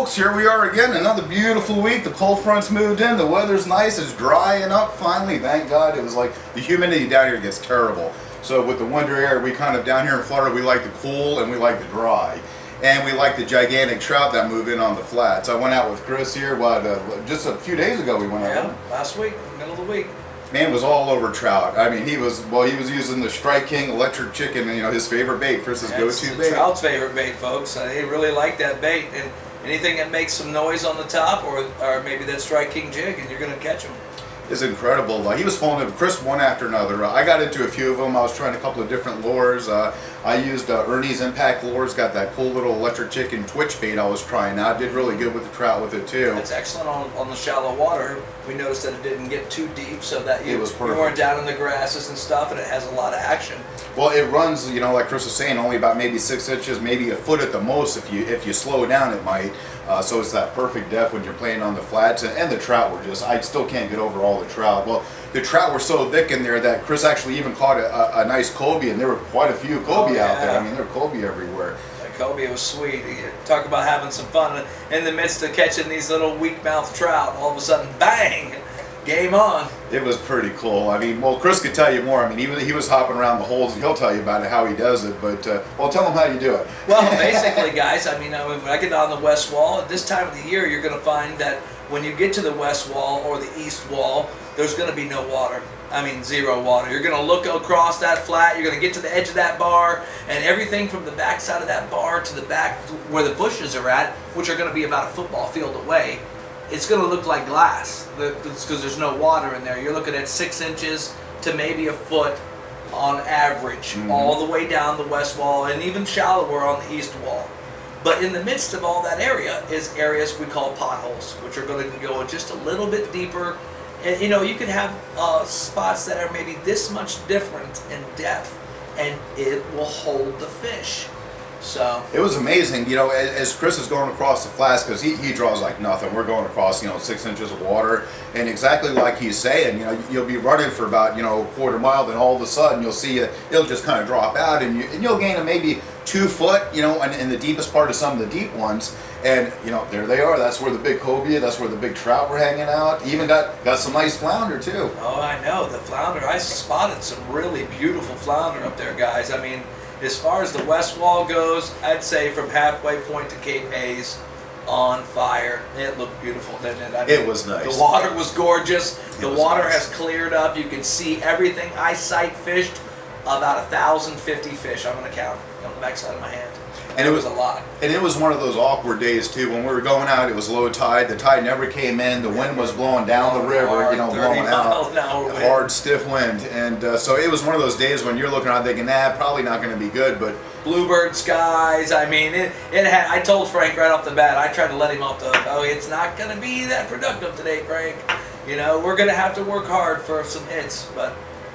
folks, here we are again, another beautiful week. The cold front's moved in, the weather's nice, it's drying up finally, thank God. It was like, the humidity down here gets terrible. So with the winter air, we kind of, down here in Florida, we like the cool and we like the dry. And we like the gigantic trout that move in on the flats. I went out with Chris here, just a few days ago we went out. Yeah, last week, middle of the week. Man was all over trout. I mean, he was using the Strike King electric chicken, you know, his favorite bait, Chris's go-to bait. Trout's favorite bait, folks. They really like that bait, and anything that makes some noise on the top, or maybe that Strike King jig, and you're going to catch them. It's incredible. He was pulling Chris one after another. I got into a few of them. I was trying a couple of different lures. I used Ernie's Impact Lures, got that cool little electric chicken twitch bait I was trying out. Did really good with the trout with it too. That's excellent on the shallow water. We noticed that it didn't get too deep, so that you weren't down in the grasses and stuff, and it has a lot of action. Well, it runs, you know, like Chris was saying, only about maybe 6 inches, maybe a foot at the most. If you slow down, it might. So it's that perfect depth when you're playing on the flats, and the trout were just, I still can't get over all the trout. Well, the trout were so thick in there that Chris actually even caught a nice Cobia, and there were quite a few Cobia out there. I mean, there were Cobia everywhere. That Cobia was sweet. Talk about having some fun in the midst of catching these little weak-mouthed trout. All of a sudden, bang! Game on. It was pretty cool. I mean, well, Chris could tell you more. I mean, he was hopping around the holes, and he'll tell you about it, how he does it. But, well, tell him how you do it. Well, basically, guys, I mean, when I get on the west wall, at this time of the year, you're going to find that when you get to the west wall or the east wall, there's going to be no water. I mean, zero water. You're going to look across that flat, you're going to get to the edge of that bar, and everything from the back side of that bar to the back where the bushes are at, which are going to be about a football field away, it's going to look like glass because there's no water in there. You're looking at 6 inches to maybe a foot on average, all the way down the west wall, and even shallower on the east wall. But in the midst of all that area is areas we call potholes, which are going to go just a little bit deeper. And you know, you can have spots that are maybe this much different in depth, and it will hold the fish. So it was amazing, you know, as Chris is going across the flats, because he draws like nothing. We're going across, you know, 6 inches of water, and exactly like he's saying, you know, you'll be running for about, you know, a quarter mile, then all of a sudden you'll see it'll just kind of drop out, and you'll gain a maybe 2 foot, you know, in the deepest part of some of the deep ones, and you know, there they are. That's where the big Cobia, that's where the big trout were hanging out. Even got some nice flounder too. Oh, I know the flounder. I spotted some really beautiful flounder up there, guys. I mean, as far as the west wall goes, I'd say from halfway point to Cape Hayes, on fire. It looked beautiful, didn't it? I mean, it was nice. The water was gorgeous. The water has cleared up. You can see everything. I sight fished about 1,050 fish. I'm going to count on the backside of my hand. And it was a lot. And it was one of those awkward days too. When we were going out, it was low tide. The tide never came in. The wind was blowing down the river, you know, blowing out. Hard, stiff wind. And so it was one of those days when you're looking around thinking, nah, probably not going to be good. But bluebird skies. I mean, it had. I told Frank right off the bat. I tried to let him off the. Oh, it's not going to be that productive today, Frank. You know, we're going to have to work hard for some hits, but.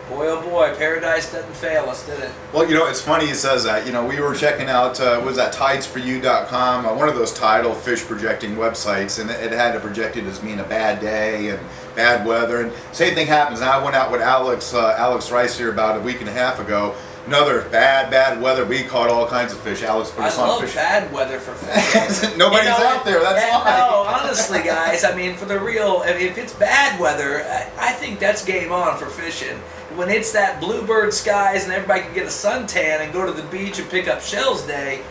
Boy, oh boy, paradise didn't fail us, did it? Well, you know, it's funny he says that. You know, we were checking out, what was that, tidesforyou.com, one of those tidal fish projecting websites, and it had it projected as being a bad day and bad weather. And same thing happens. And I went out with Alex Rice here about a week and a half ago. Another bad weather. We caught all kinds of fish. Alex put us on fish. I love bad weather for fishing. Nobody's out there. That's why. No, honestly, guys. I mean, for the real, I mean, if it's bad weather, I think that's game on for fishing. When it's that bluebird skies and everybody can get a suntan and go to the beach and pick up shells day,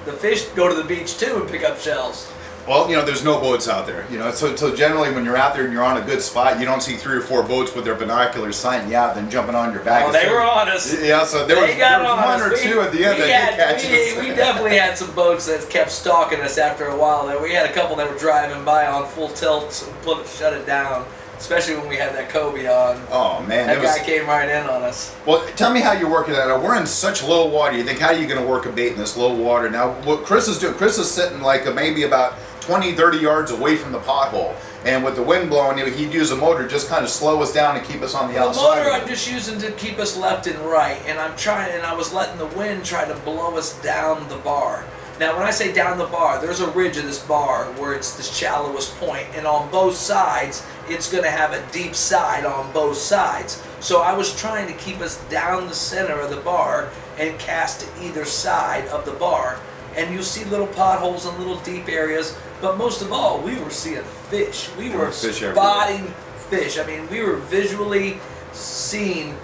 the fish go to the beach too and pick up shells. Well, you know, there's no boats out there. You know, so generally when you're out there and you're on a good spot, you don't see 3 or 4 boats with their binoculars sighting you out, then jumping on your back. Oh, they were on us. Yeah, so there was 1 or 2 at the end that did catch us. We definitely had some boats that kept stalking us after a while. We had a couple that were driving by on full tilt and shut it down. Especially when we had that Cobia on. Oh man, that guy came right in on us. Well, tell me how you're working that. We're in such low water. You think, how are you going to work a bait in this low water? Now, what Chris is doing, Chris is sitting like maybe about 20, 30 yards away from the pothole. And with the wind blowing, he'd use a motor just kind of slow us down and keep us on the outside. The motor I'm just using to keep us left and right. And I was letting the wind try to blow us down the bar. Now, when I say down the bar, there's a ridge of this bar where it's the shallowest point, and on both sides, it's going to have a deep side on both sides. So I was trying to keep us down the center of the bar and cast to either side of the bar and you'll see little potholes and little deep areas. But most of all, we were seeing fish. We were spotting fish. I mean, we were visually seeing.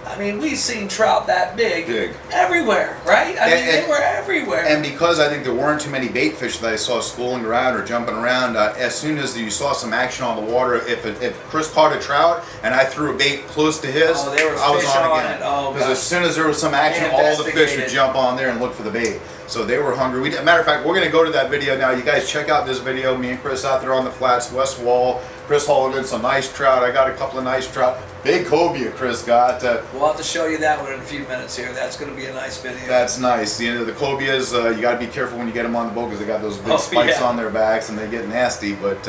I mean, we've seen trout that big everywhere, right? I mean, they were everywhere. And because I think there weren't too many bait fish that I saw schooling around or jumping around, as soon as you saw some action on the water, if Chris caught a trout and I threw a bait close to his, I was on again. Because as soon as there was some action, all the fish would jump on there and look for the bait. So they were hungry. Matter of fact, we're going to go to that video now. You guys check out this video. Me and Chris out there on the flats, west wall. Chris hauled in some nice trout. I got a couple of nice trout. Big cobia Chris got. We'll have to show you that one in a few minutes here. That's going to be a nice video. That's nice. The end of the cobias, you got to be careful when you get them on the boat because they got those big spikes on their backs and they get nasty. But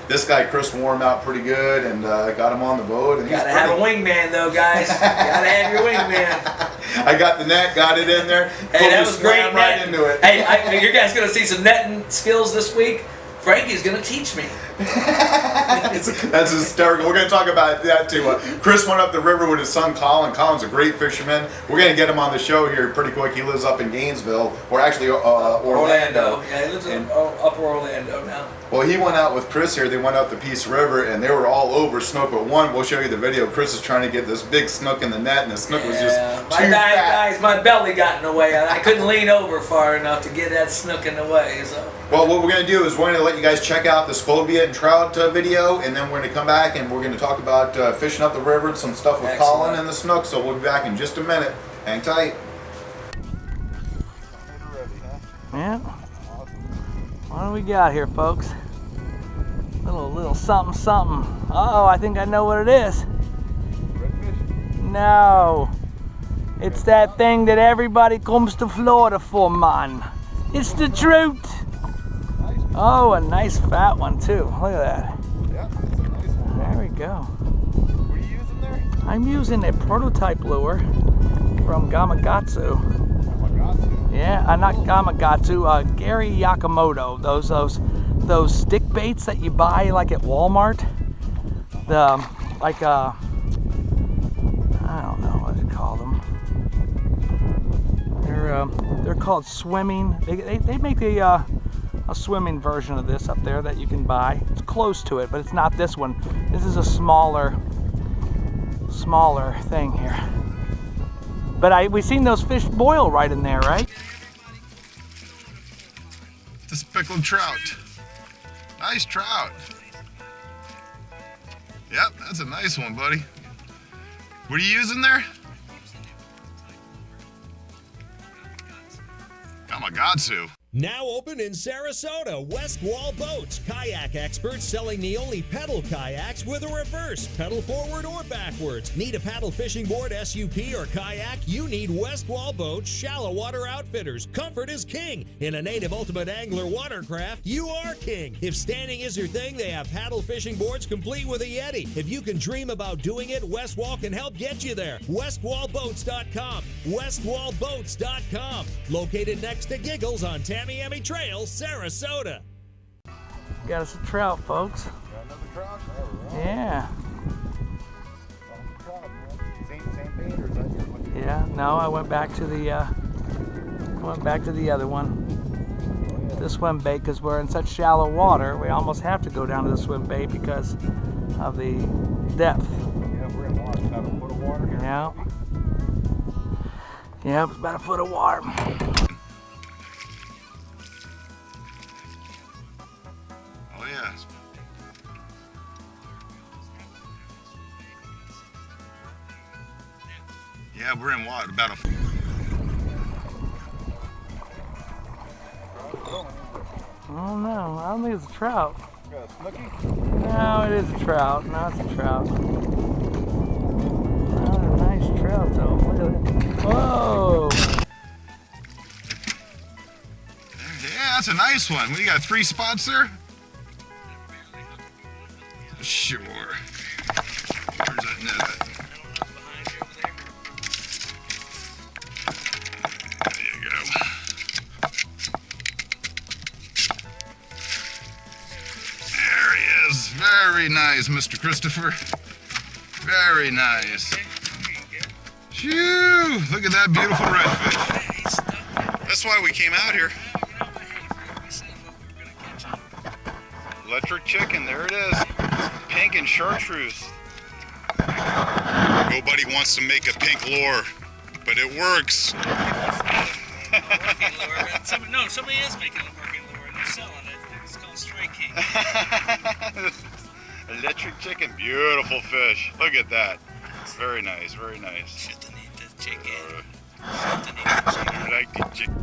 this guy Chris wore him out pretty good and got him on the boat. And gotta have a wingman though, guys. Gotta have your wingman. I got the net, got it in there. Hey, that was great. Right into it. Hey, you guys gonna see some netting skills this week. Frankie's gonna teach me. That's hysterical. We're going to talk about that too. Chris went up the river with his son Colin. Colin's a great fisherman. We're going to get him on the show here pretty quick. He lives up in Gainesville, or actually Orlando. Yeah, he lives in upper Orlando now. Well, he went out with Chris here. They went up the Peace River, and they were all over snook. But one, we'll show you the video. Chris is trying to get this big snook in the net, and the snook was just too fat. Guys, my belly got in the way. I couldn't lean over far enough to get that snook in the way. So. Well, what we're going to do is we're going to let you guys check out this Cobia and trout video, and then we're going to come back and we're going to talk about fishing up the river and some stuff with Colin and the snook. So we'll be back in just a minute. Hang tight. Yeah. What do we got here, folks? Little something. Oh, I think I know what it is. Redfish? No. It's that thing that everybody comes to Florida for, man. It's the trout. Oh, a nice fat one too. Look at that. Yeah, that's a nice one. There we go. What are you using there? I'm using a prototype lure from Gamakatsu. Gamakatsu? Yeah, not Gamakatsu. Gary Yakamoto. Those stick baits that you buy like at Walmart. I don't know what to call them. They're called swimming. They make a swimming version of this up there that you can buy. It's close to it, but it's not this one. This is a smaller thing here. But we've seen those fish boil right in there, right? This pickled trout. Nice trout. Yep, that's a nice one, buddy. What are you using there? Gamakatsu. Now open in Sarasota, West Wall Boats, kayak experts selling the only pedal kayaks with a reverse, pedal forward or backwards. Need a paddle fishing board, SUP, or kayak? You need West Wall Boats, shallow water outfitters. Comfort is king. In a native ultimate angler watercraft, you are king. If standing is your thing, they have paddle fishing boards complete with a Yeti. If you can dream about doing it, West Wall can help get you there. WestWallBoats.com. WestWallBoats.com. Located next to Giggles on Tamiami Trail, Sarasota. Got us a trout, folks. Got another trout? Yeah. Same bait, or is that your one? Yeah. No, I went back to the other one. The swim bait, because we're in such shallow water, we almost have to go down to the swim bait because of the depth. Yeah, we're in water. About a foot of water here. Yeah. Yeah, it's about a foot of water. Yeah, we're in water, about a... Oh no, I don't think it's a trout. Got a snooky? No, it is a trout. No, it's a trout. Oh, a nice trout though. Look at that. Whoa! Yeah, that's a nice one. We got 3 spots there? Sure. Where's that net at? Very nice, Mr. Christopher. Very nice. Phew! Look at that beautiful redfish. That's why we came out here. Electric chicken, there it is. Pink and chartreuse. Nobody wants to make a pink lure, but it works. Working lure, but somebody is making a working lure and they're selling it. It's called Stray King. Electric chicken, beautiful fish. Look at that. Very nice, very nice. Shouldn't eat the chicken. I like the chicken.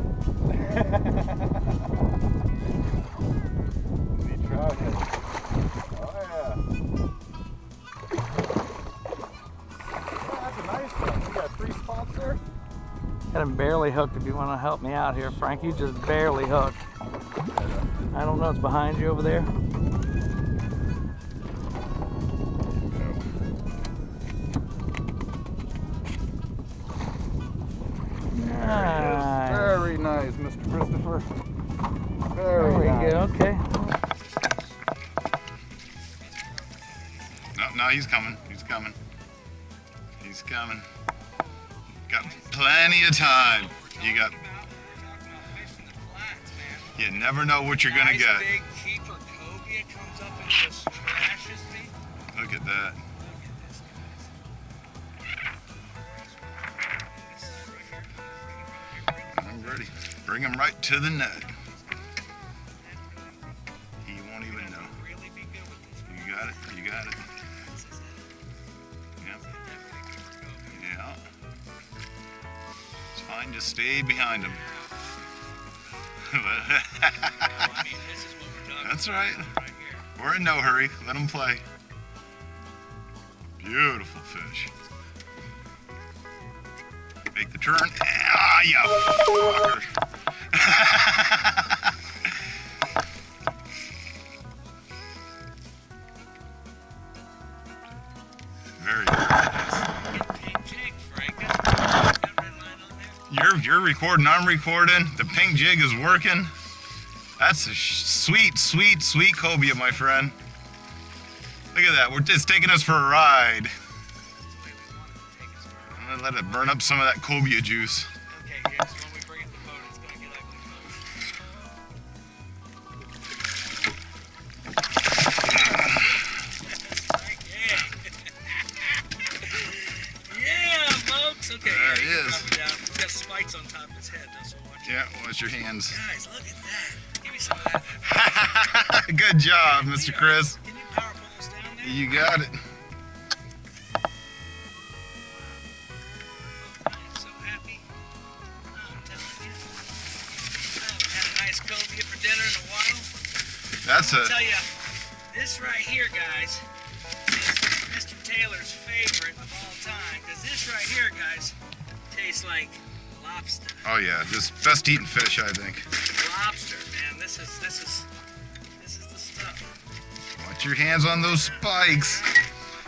See trout head. Oh yeah. That's a nice one. You got 3 spots there? Got him barely hooked if you want to help me out here, Frank. You just barely hooked. I don't know, it's behind you over there. Nice. Very nice, Mr. Christopher. There we go, okay. No, he's coming. He's coming. He's coming. Got plenty of time. You got. You never know what you're gonna get. Big keeper Cobia comes up and just trashes me. Look at that. I'm ready. Bring him right to the net. He won't even know. You got it. You got it. Yep. Yeah. It's fine. Just stay behind him. That's right. We're in no hurry. Let him play. Beautiful fish. Make the turn. Ah, you fucker. Very nice. You're recording, I'm recording. The pink jig is working. That's a sweet, sweet, sweet cobia, my friend. Look at that. It's taking us for a ride. I'm gonna let it burn up some of that cobia juice. Okay, yeah, so when we bring it to the boat, it's gonna get ugly. Yeah, folks. Okay, there he is. He's got spikes on top of his head. That's what watch. Yeah, wash your hands. Guys, look at that. Give me some of that. Good job, Mr. Chris. Can you power pull us down there? You got it. I'm so happy. I'm telling you. We had a nice cobia for dinner in a while. That's I'll tell you, this right here, guys, is Mr. Taylor's favorite of all time. Because this right here, guys, tastes like lobster. Oh yeah, this best eating fish, I think. Lobster, man. This is the stuff. Watch your hands on those spikes.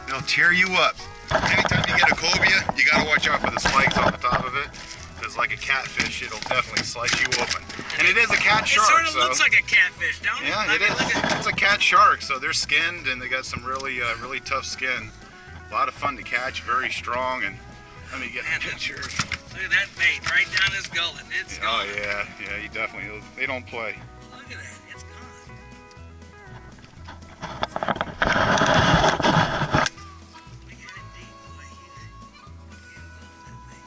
They'll tear you up. Anytime you get a cobia, you gotta watch out for the spikes on the top of it. Because like a catfish, it'll definitely slice you open. And it is a cat shark. It sort of looks like a catfish, don't it? Yeah, it is. It's a cat shark, so they're skinned and they got some really, really tough skin. A lot of fun to catch, very strong. And let me get a picture. Look at that bait right down his gullet. It's gone. Oh yeah, yeah, you definitely. They don't play. Look at that. It's gone. We got him deep, boy. He is deep.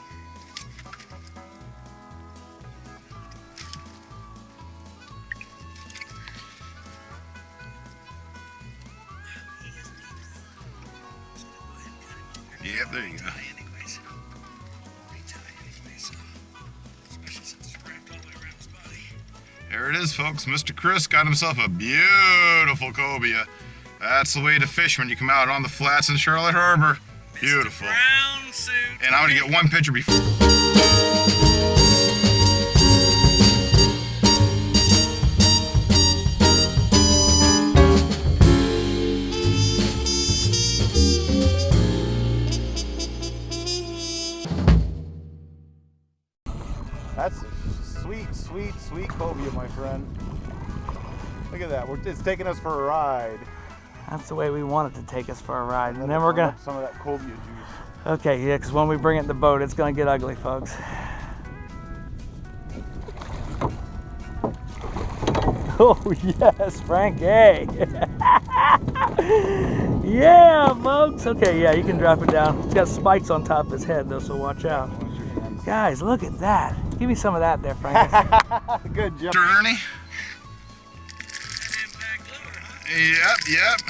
Just gonna go ahead and cut him off here. Yep, there you go. Anyways. So, especially since it's wrapped all the way around his body. There it is, folks. Mr. Chris got himself a beautiful cobia. That's the way to fish when you come out on the flats in Charlotte Harbor. Beautiful. Mr. Brown suit. And I'm gonna get one picture before. That's a sweet, sweet, sweet cobia, my friend. Look at that. It's taking us for a ride. That's the way we want it to take us for a ride. And then we're gonna some of that cobia juice. Okay, yeah, because when we bring it in the boat, it's gonna get ugly, folks. Oh yes, Frank A. Yeah, folks. Okay, yeah, you can drop it down. It's got spikes on top of his head though, so watch out. Guys, look at that. Give me some of that there, Frank. Good job. Ernie. Yep.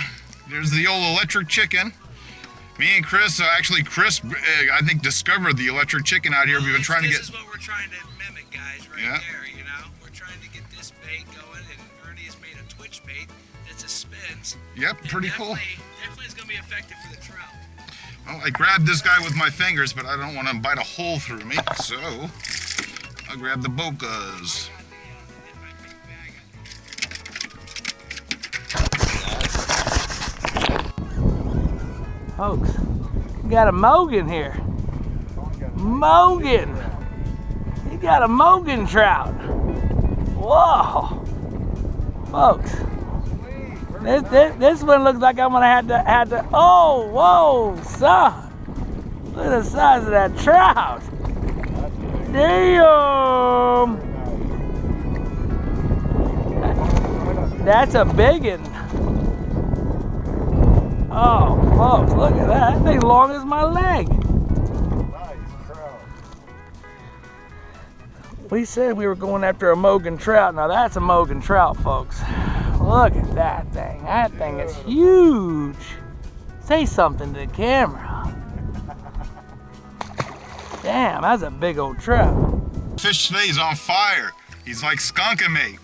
There's the old electric chicken. Me and Chris, actually Chris, I think discovered the electric chicken out here. We've been trying to get. This is what we're trying to mimic, guys, right there, you know? We're trying to get this bait going, and Ernie has made a twitch bait that's a spins. Yep, pretty cool. Definitely is going to be effective for the trout. Well, I grabbed this guy with my fingers, but I don't want to bite a hole through me, so I'll grab the bocas. Folks, we got a Mogan here. Mogan! You got a Mogan trout. Whoa! Folks, this one looks like I'm gonna have to. Oh, whoa, son! Look at the size of that trout. Damn! That's a biggin. Oh, folks, look at that. That thing's long as my leg. Nice trout. We said we were going after a Mogan trout. Now that's a Mogan trout, folks. Look at that thing. That thing is huge. Say something to the camera. Damn, that's a big old trout. Fish today is on fire. He's like skunking me.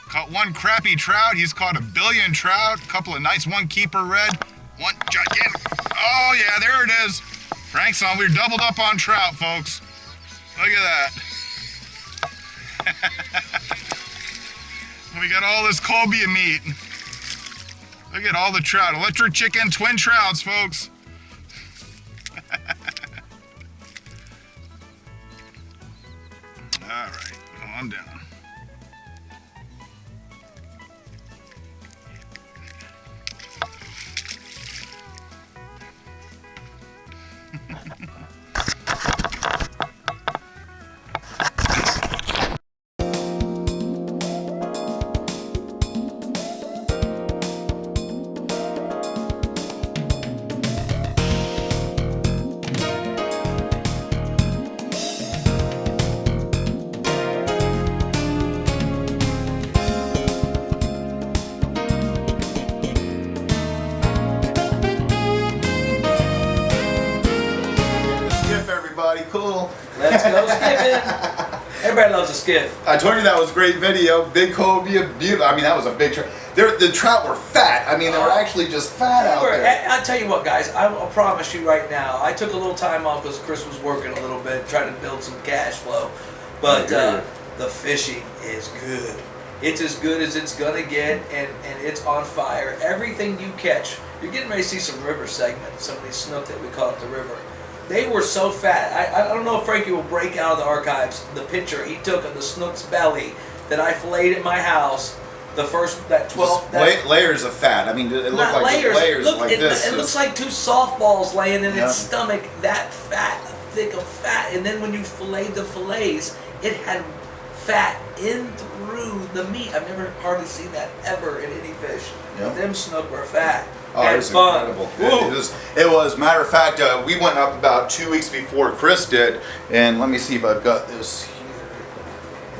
Caught one crappy trout. He's caught a billion trout. A couple of nice one keeper red. One gigantic. Oh yeah, there it is. Frank's on. We're doubled up on trout, folks. Look at that. We got all this cobia meat. Look at all the trout. Electric chicken, twin trouts, folks. All right, calm down. Cool. Let's go skipping. Everybody loves a skiff. I told you that was a great video. Big cobia, beautiful. I mean, that was a big trout. The trout were fat. I mean, they were actually just fat out there. I'll tell you what, guys. I'll promise you right now. I took a little time off because Chris was working a little bit, trying to build some cash flow. But the fishing is good. It's as good as it's gonna get, and it's on fire. Everything you catch, you're getting ready to see some river segment. Some of these snook that we caught at the river. They were so fat. I don't know if Frankie will break out of the archives the picture he took of the snook's belly that I filleted in my house. The first, that 12... layers of fat. I mean, it looked like layers like this. It looks like two softballs laying in its stomach, that fat, thick of fat. And then when you filleted the fillets, it had fat in through the meat. I've never hardly seen that ever in any fish. Yep. Them snook were fat. Oh, it was fun. Incredible. It was. Matter of fact, we went up about 2 weeks before Chris did, and let me see if I've got this here.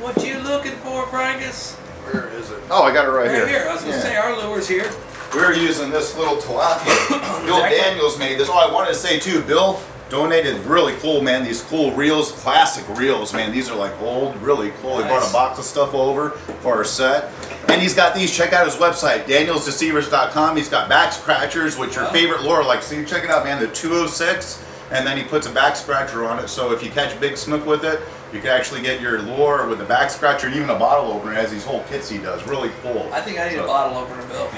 What you looking for, Frankus? Where is it? Oh, I got it right here. Right here. I was gonna say our lure's here. We're using this little tilapia. Bill Daniels made this. Oh, I wanted to say too, Bill donated really cool, man. These cool reels, classic reels, man. These are like old, really cool. Nice. He brought a box of stuff over for our set. And he's got these. Check out his website, danielsdeceivers.com. He's got back scratchers, which are favorite lure. Like, see, check it out, man. The 206, and then he puts a back scratcher on it. So if you catch big snook with it, you can actually get your lure with a back scratcher, even a bottle opener. It has these whole kits he does. Really cool. I think I need a bottle opener, Bill.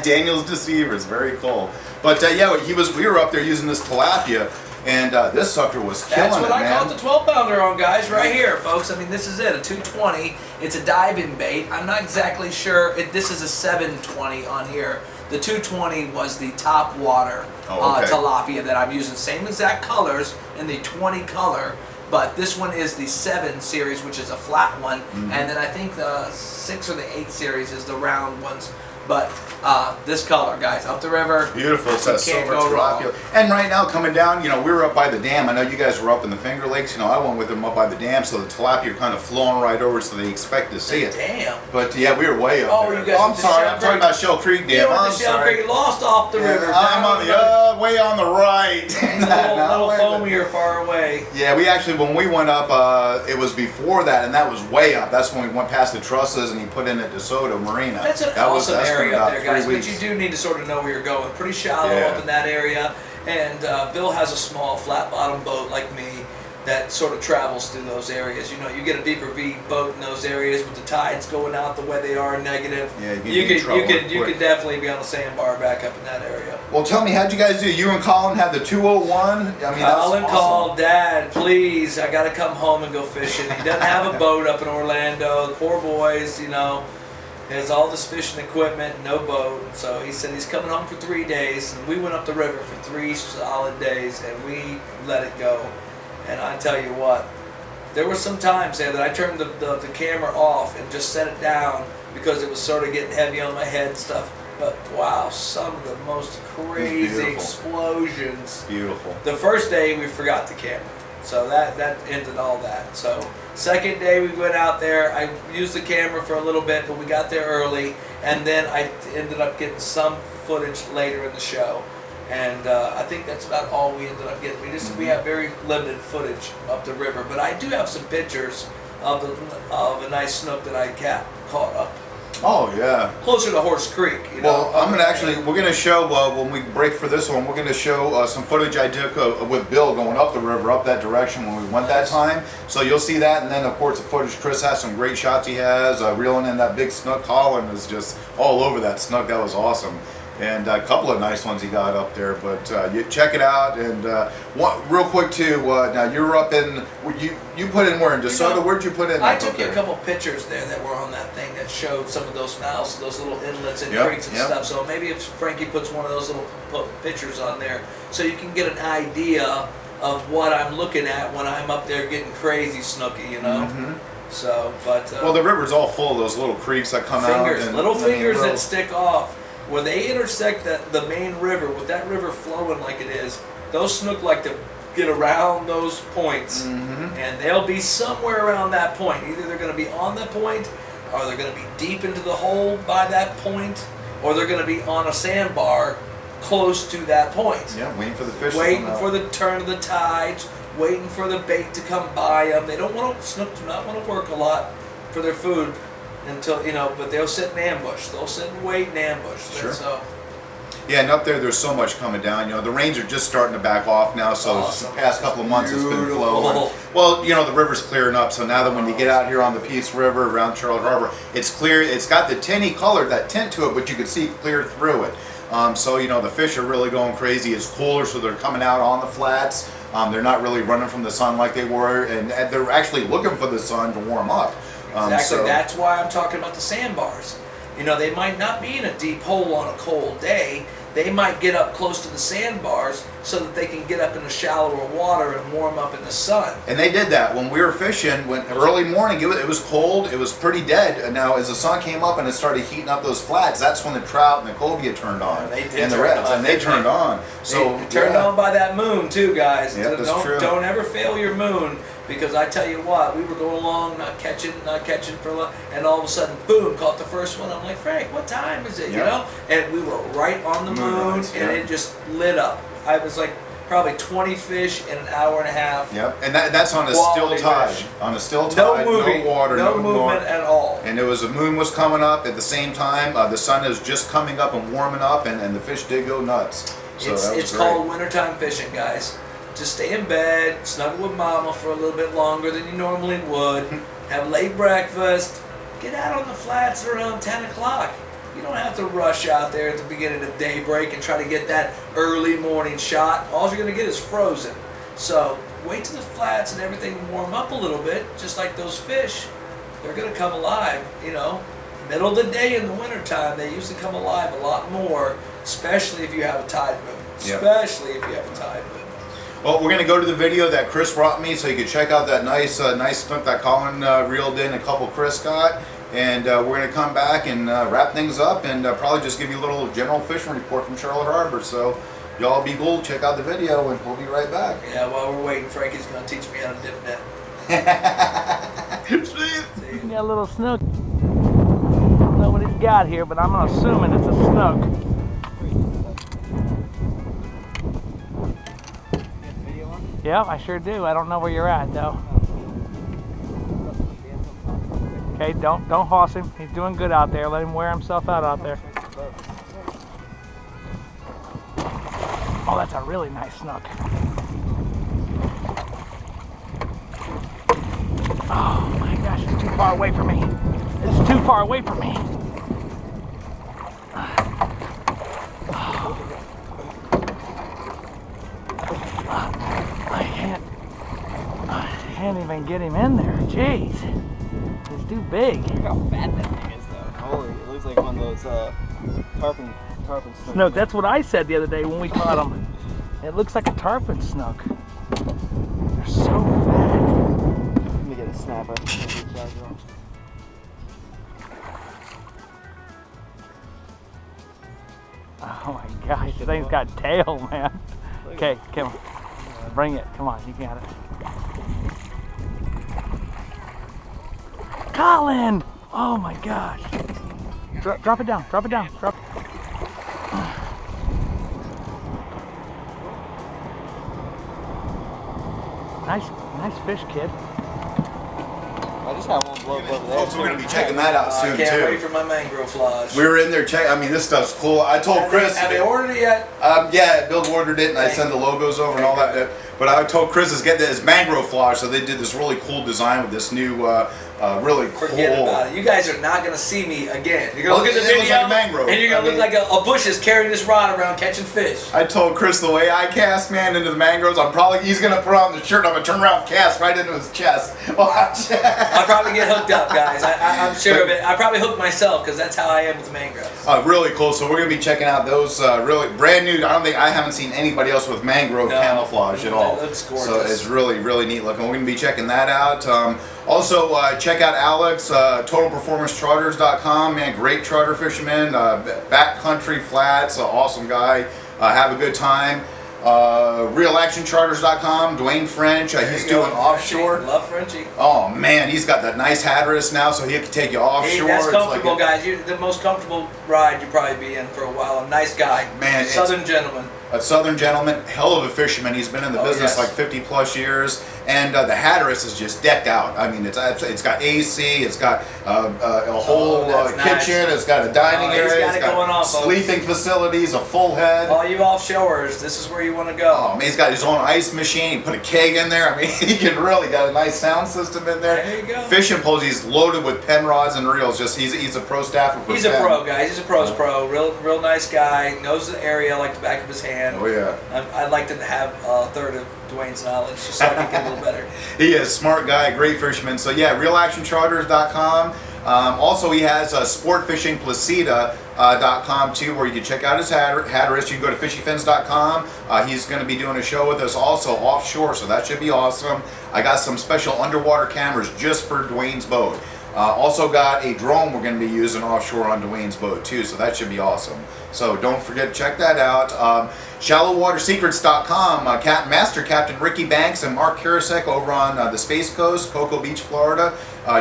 Daniel's Deceivers, very cool. But yeah, we were up there using this tilapia. And this sucker was killing it, man. That's what I caught the 12-pounder on, guys, right here, folks. I mean, this is it, a 220. It's a diving bait. I'm not exactly sure. This is a 720 on here. The 220 was the top water tilapia that I'm using. Same exact colors in the 20 color. But this one is the 7 series, which is a flat one, and then I think the 6 or the 8 series is the round ones. But this color, guys, up the river. Beautiful. It's that can't silver go wrong. tilapia. And right now coming down, you know, we were up by the dam. I know you guys were up in the Finger Lakes. You know, I went with them up by the dam, so the tilapia are kind of flowing right over, so they expect to see it. Damn. But yeah, we were way up there. You guys I'm went to sorry, Shell I'm talking Creek? about Shell Creek Dam. You went I'm to Shell sorry. Creek, lost off the river. I'm on the way on the right. little foamier far away. Yeah, we actually, when we went up, it was before that, and that was way up. That's when we went past the trusses and he put in at DeSoto Marina. That's an That's awesome been area about up there, 3 guys. weeks. But you do need to sort of know where you're going. Pretty shallow Yeah. up in that area. And Bill has a small flat bottom boat like me that sort of travels through those areas. You know, you get a deeper V boat in those areas with the tides going out the way they are negative. Yeah, you could definitely be on the sandbar back up in that area. Well, tell me, how'd you guys do? You and Colin had the 201. I mean, that's Colin awesome. called, Dad, please, I got to come home and go fishing. He doesn't have a boat up in Orlando. The poor boys, you know, he has all this fishing equipment, no boat. So he said he's coming home for 3 days. And we went up the river for 3 solid days, and we let it go. And I tell you what, there were some times there that I turned the camera off and just set it down because it was sort of getting heavy on my head and stuff. But wow, some of the most crazy explosions. Beautiful. The first day we forgot the camera, so that ended all that. So second day we went out there. I used the camera for a little bit, but we got there early, and then I ended up getting some footage later in the show. And I think that's about all we ended up getting. We have very limited footage up the river, but I do have some pictures of a nice snook that I caught up Oh yeah. closer to Horse Creek. You know, Well, we're gonna show when we break for this one. We're gonna show some footage I took with Bill going up the river, up that direction when we went that time. So you'll see that, and then of course the footage. Chris has some great shots. He has reeling in that big snook. Colin is just all over that snook. That was awesome. And a couple of nice ones he got up there, but you check it out. And real quick too, now you're up in, you put in where in DeSoto? Where'd you put in? I took you a couple pictures there that were on that thing that showed some of those mouths, those little inlets and creeks and stuff. So maybe if Frankie puts one of those little pictures on there, so you can get an idea of what I'm looking at when I'm up there getting crazy snooky, you know. So, but well, the river's all full of those little creeks that come out. And, little fingers that stick off. Where they intersect the main river, with that river flowing like it is, those snook like to get around those points, and they'll be somewhere around that point. Either they're going to be on that point, or they're going to be deep into the hole by that point, or they're going to be on a sandbar close to that point. Yeah, waiting for the fish. Waiting for the turn of the tides, waiting for the bait to come by them. They don't want to, snook do not want to work a lot for their food. Until, you know, but they'll sit in ambush. They'll sit and wait in ambush. Sure. So, yeah, and up there's so much coming down. You know, the rains are just starting to back off now. So awesome. the past couple of months it's been flowing. Well, you know, the river's clearing up. So now that when you get out here on the Peace River around Charlotte Harbor, it's clear. It's got the tinny color, that tint to it, but you can see clear through it. So you know, the fish are really going crazy. It's cooler, so they're coming out on the flats. They're not really running from the sun like they were, and they're actually looking for the sun to warm up. Exactly. That's why I'm talking about the sandbars. You know, they might not be in a deep hole on a cold day. They might get up close to the sandbars so that they can get up in the shallower water and warm up in the sun. And they did that when we were fishing. When early morning, it was cold. It was pretty dead. And now, as the sun came up and it started heating up those flats, that's when the trout and the cobia turned on. Yeah, they did and the turn reds, on, and they turned on. So they turned on by that moon too, guys. Yep, that's true. Don't ever fail your moon. Because I tell you what, we were going along, not catching for a lot, and all of a sudden, boom, caught the first one. I'm like, Frank, what time is it? You know? And we were right on the moon, and it just lit up. I was like probably 20 fish in an hour and a half. Yep, and that's on a still tide. Fish. On a still tide, no moving, no water, no movement at all. And the moon was coming up at the same time. The sun is just coming up and warming up, and the fish did go nuts. So it's called wintertime fishing, guys. Just stay in bed, snuggle with mama for a little bit longer than you normally would, have late breakfast, get out on the flats around 10 o'clock. You don't have to rush out there at the beginning of daybreak and try to get that early morning shot. All you're going to get is frozen. So wait till the flats and everything warm up a little bit, just like those fish. They're going to come alive, you know. Middle of the day in the wintertime, they usually come alive a lot more, especially if you have a tide movement. Yep. Especially if you have a tide movement. Well, we're gonna go to the video that Chris brought me, so you can check out that nice snook that Colin reeled in, a couple Chris got, and we're gonna come back and wrap things up, and probably just give you a little general fishing report from Charlotte Harbor. So y'all be cool, check out the video, and we'll be right back. Yeah, while we're waiting, Frankie's gonna teach me how to dip net. Got a little snook. I don't know what he's got here, but I'm assuming it's a snook. Yeah, I sure do. I don't know where you're at though. Okay, don't hoss him. He's doing good out there. Let him wear himself out there. Oh, that's a really nice snook. Oh my gosh, it's too far away from me. It's too far away from me. I can't even get him in there. Jeez. He's too big. Look how fat that thing is though. Holy, it looks like one of those tarpon Snook, that's what I said the other day when we caught them. It looks like a tarpon snook. They're so fat. Let me get a snapper. Oh my gosh, the thing's got tail, man. Okay, come on. Bring it. Come on, you got it. Colin! Oh my gosh. Drop it down. Drop it down. Drop. Nice fish, kid. I just had one blow up over there. Folks, we're gonna be checking that out soon I can't too. wait for my mangrove flies. We were in there checking. I mean, this stuff's cool. I told Chris. Have they ordered it yet? Yeah, Bill ordered it, and I sent the logos over and all that. But I told Chris to get this mangrove flowers, so they did this really cool design with this new, really cool. Forget about it. You guys are not going to see me again. You're going to look at the it looks video, like a mangrove. and you're going to look like a bush is carrying this rod around catching fish. I told Chris the way I cast, man, into the mangroves, he's gonna put on the shirt, I'm gonna turn around and cast right into his chest. Watch. I'll probably get hooked up, guys. I'm sure of it. I probably hook myself because that's how I am with mangroves. Really cool. So we're gonna be checking out those really brand new. I haven't seen anybody else with mangrove camouflage at all. It looks gorgeous. So it's really neat looking. We're gonna be checking that out. Also, check out Alex, TotalPerformanceCharters.com. Man, great charter fisherman, backcountry flats, awesome guy. Have a good time. RealActionCharters.com. Dwayne French, he's doing offshore. Frenchie. Love Frenchie. Oh man, he's got that nice Hatteras now, so he can take you offshore. Hey, that's It's comfortable, like guys. The most comfortable ride you'll probably be in for a while. A nice guy, Man, Southern gentleman. A Southern gentleman, hell of a fisherman. He's been in the business yes. like 50 plus years, and the Hatteras is just decked out. I mean, it's got AC, it's got a whole kitchen, nice. It's got a dining area, got it's it going on, sleeping facilities, a full head. All you offshorers, this is where you want to go. Oh man, he's got his own ice machine. He put a keg in there. I mean, he can really got a nice sound system in there. There you go. Fishing poles, he's loaded with pen rods and reels. He's a pro staffer for He's a Penn. pro, guys. He's a pro's pro. Real nice guy. Knows the area like the back of his hand. Oh yeah. I'd like to have a third of Dwayne's knowledge just so I can get a little better. He is a smart guy, great fisherman. So yeah, RealActionCharters.com. Also, he has SportFishingPlacida.com too, where you can check out his Hatteras. You can go to FishyFins.com. He's going to be doing a show with us also offshore, so that should be awesome. I got some special underwater cameras just for Dwayne's boat. Also got a drone we're going to be using offshore on Dwayne's boat too, so that should be awesome. So don't forget to check that out. ShallowWaterSecrets.com. Master Captain Ricky Banks and Mark Kurasek over on the Space Coast, Cocoa Beach, Florida.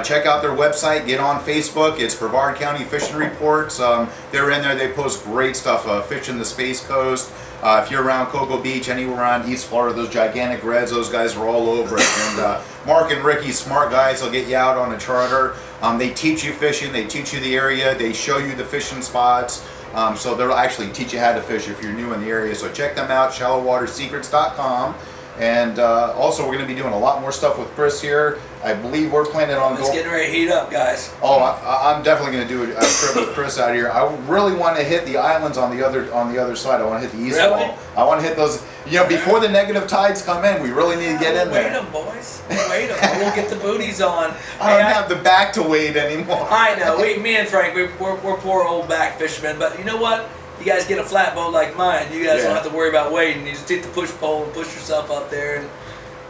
Check out their website. Get on Facebook. It's Brevard County Fishing Reports. They're in there. They post great stuff. Fishing the Space Coast. If you're around Cocoa Beach, anywhere around East Florida, those gigantic reds, those guys are all over it. And Mark and Ricky, smart guys, they'll get you out on a charter. They teach you fishing. They teach you the area. They show you the fishing spots. So they'll actually teach you how to fish if you're new in the area. So check them out, ShallowWaterSecrets.com. And also, we're going to be doing a lot more stuff with Chris here. I believe we're planning on It's getting ready to heat up, guys. Oh, I'm definitely going to do a trip with Chris out here. I really want to hit the islands on the other side. I want to hit the east wall. I want to hit those. Before the negative tides come in, we really need to get in there. Wait them, boys. Wait them. We'll get the booties on. I don't have the back to wade anymore. I know. Me and Frank, we're poor old back fishermen. But you know what? you guys get a flat boat like mine, you guys Yeah. don't have to worry about waiting. You just take the push pole and push yourself up there, and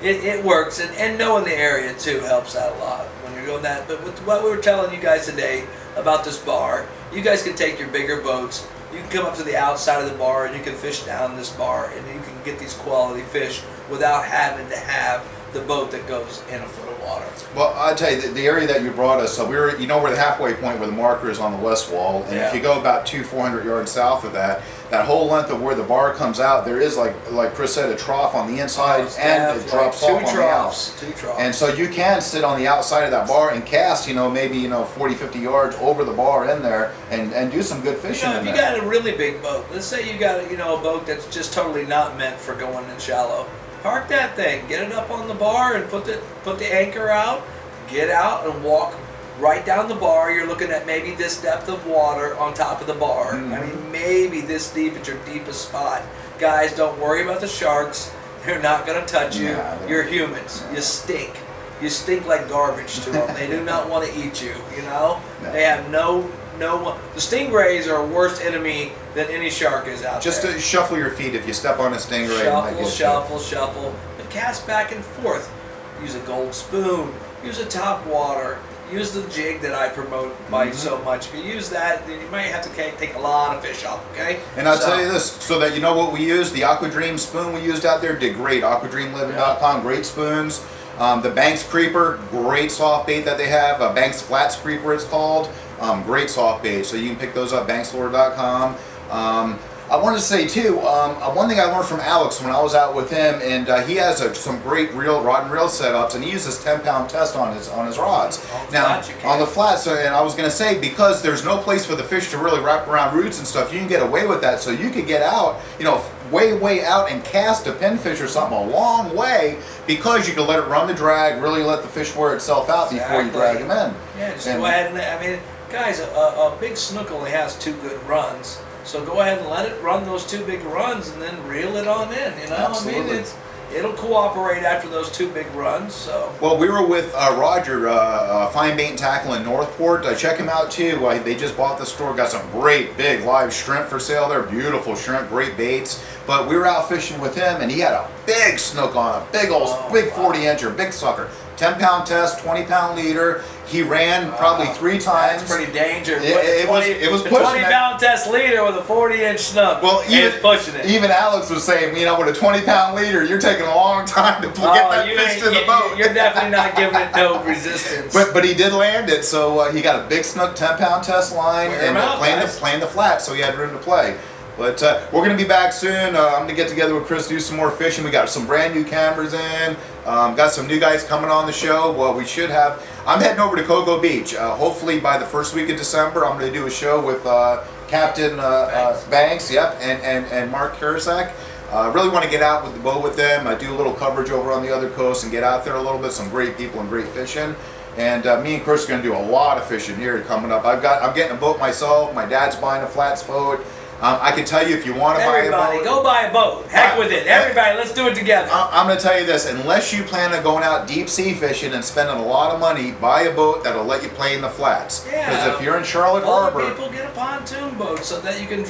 it works. And knowing the area too helps out a lot when you're going that. But with what we were telling you guys today about this bar, you guys can take your bigger boats. You can come up to the outside of the bar and you can fish down this bar, and you can get these quality fish without having to have the boat that goes in a foot of water. Well, I'll tell you, the area that you brought us, so we were, we're the halfway point where the marker is on the west wall, and Yeah. if you go about 400 yards south of that, that whole length of where the bar comes out, there is like Chris said, a trough on the inside, and it drops off on the outs. Two troughs. And so you can sit on the outside of that bar and cast, maybe 40, 50 yards over the bar in there, and do some good fishing. If you got a really big boat, let's say you got a boat that's just totally not meant for going in shallow. Park that thing, get it up on the bar, and put the anchor out. Get out and walk right down the bar. You're looking at maybe this depth of water on top of the bar. Mm-hmm. I mean, maybe this deep at your deepest spot. Guys, don't worry about the sharks. They're not going to touch you. Nah, You're humans. You stink. You stink like garbage to them. They do not want to eat you. No. They have no. The stingrays are a worse enemy than any shark is out Just there. to shuffle your feet if you step on a stingray. it might Shuffle, get you. shuffle. But cast back and forth. Use a gold spoon. Use a top water. Use the jig that I promote by so much. If you use that, then you might have to take a lot of fish off, okay? And I'll tell you this, so that you know what we used, the Aqua Dream spoon we used out there did great. AquaDreamLiving.com, great spoons. The Banks Creeper, great soft bait that they have. Banks Flats Creeper it's called. Great soft bait. So you can pick those up, bankslure.com. I wanted to say too, one thing I learned from Alex when I was out with him, and he has some great rod and reel setups, and he uses 10-pound test on his rods. Now on the flats, and I was going to say, because there's no place for the fish to really wrap around roots and stuff, you can get away with that. So you could get out, way out and cast a pinfish or something a long way, because you can let it run the drag, really let the fish wear itself out before you drag him in. Yeah, just go ahead and guys, a big snook only has 2 good runs. So go ahead and let it run those 2 big runs, and then reel it on in. Absolutely. It'll cooperate after those 2 big runs. So. Well, we were with Roger, Fine Bait and Tackle in Northport. Check him out too. They just bought the store. Got some great big live shrimp for sale there. Beautiful shrimp, great baits. But we were out fishing with him, and he had a big snook on, a big 40-incher, big sucker. 10-pound test, 20-pound leader. He ran probably 3 times. That's pretty dangerous. It was the pushing 20-pound test leader with a 40-inch snook. Well, is pushing it. Even Alex was saying, with a 20-pound leader, you're taking a long time to get that fish to the boat. You're definitely not giving it no resistance. But he did land it, so he got a big snook 10-pound test line and playing the flat, so he had room to play. But we're going to be back soon. I'm going to get together with Chris, do some more fishing. We got some brand new cameras in. Got some new guys coming on the show. Well, we should have. I'm heading over to Cocoa Beach. Hopefully by the first week of December, I'm going to do a show with Captain Banks, and Mark Karasak. Really want to get out with the boat with them. I do a little coverage over on the other coast and get out there a little bit. Some great people and great fishing. And me and Chris are going to do a lot of fishing here coming up. I'm getting a boat myself. My dad's buying a flats boat. I can tell you, if you want to buy a boat... Everybody, go buy a boat. Heck with it. Everybody, let's do it together. I'm going to tell you this. Unless you plan on going out deep sea fishing and spending a lot of money, buy a boat that'll let you play in the flats. Because if you're in Charlotte Harbor... Other people get a pontoon boat so that you can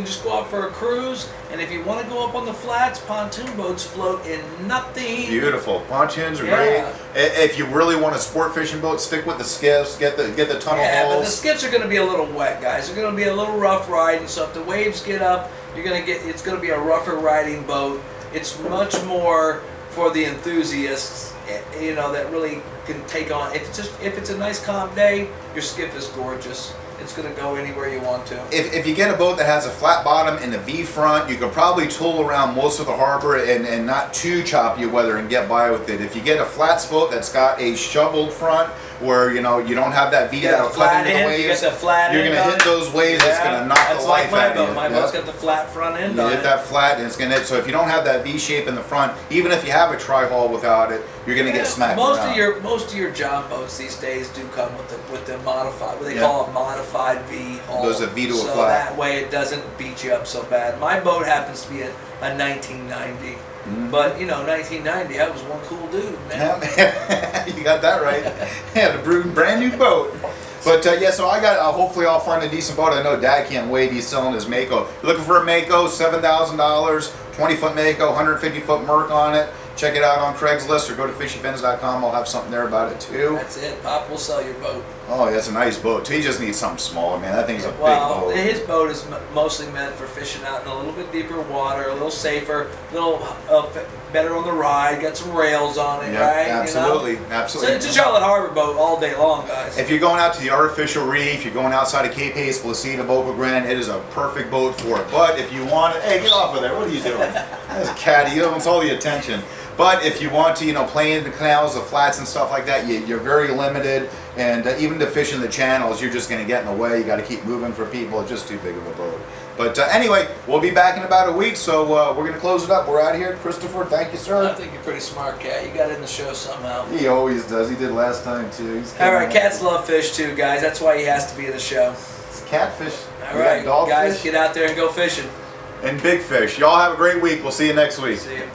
just go out for a cruise. And if you want to go up on the flats, pontoon boats float in nothing. Beautiful. Pontoons are great. If you really want a sport fishing boat, stick with the skiffs. Get the tunnel but the hulls. skiffs are going to be a little wet, guys. They're going to be a little rough riding. So if the waves get up, it's going to be a rougher riding boat. It's much more for the enthusiasts, that really can take on. If it's a nice calm day, your skiff is gorgeous. It's going to go anywhere you want to. If you get a boat that has a flat bottom and a V front, you can probably tool around most of the harbor and not too choppy weather and get by with it. If you get a flats boat that's got a shoveled front, where you don't have that V that'll cut into the waves, you're going to hit those waves. It's going to knock the life out of you. My boat's got the flat front end you on hit it. that flat, and it's going to. So if you don't have that V shape in the front, even if you have a tri-hull without it, you're going to get smacked most around. Most of your john boats these days do come with the modified, what they call a modified V hull. Goes a V to a so flat. that way it doesn't beat you up so bad. My boat happens to be a 1990. But 1990, I was one cool dude, man. You got that right. Yeah, the brand new boat. But yeah, so I got, hopefully I'll find a decent boat. I know Dad can't wait. He's selling his Mako. Looking for a Mako, $7,000, 20-foot Mako, 150-foot Merc on it. Check it out on Craigslist or go to fishyfins.com. I'll have something there about it too. That's it. Pop will sell your boat. Oh, yeah, it's a nice boat too. He just needs something smaller, man. That thing's a big Well, boat. his boat is mostly meant for fishing out in a little bit deeper water, a little safer, a little better on the ride. Got some rails on it, Yeah, right? absolutely, You know? absolutely. So it's a Charlotte Harbor boat all day long, guys. If you're going out to the artificial reef, you're going outside of Cape Hayes, Placida, Boca Grande, it is a perfect boat for it. But if you want it, hey, get off of there. What are you doing? That's a catty. You want all the attention. But if you want to, you know, play in the canals, the flats and stuff like that, you're very limited. And even to fish in the channels, you're just going to get in the way. You got to keep moving for people. It's just too big of a boat. But anyway, we'll be back in about a week. So we're going to close it up. We're out of here. Christopher, thank you, I sir. think you're pretty smart, Cat. You got in the show somehow. He always does. He did last time, too. All right, cats love fish too, guys. That's why he has to be in the show. It's catfish. All We got right, dogfish guys, get out there and go fishing. and big fish. Y'all have a great week. We'll see you next week. See you.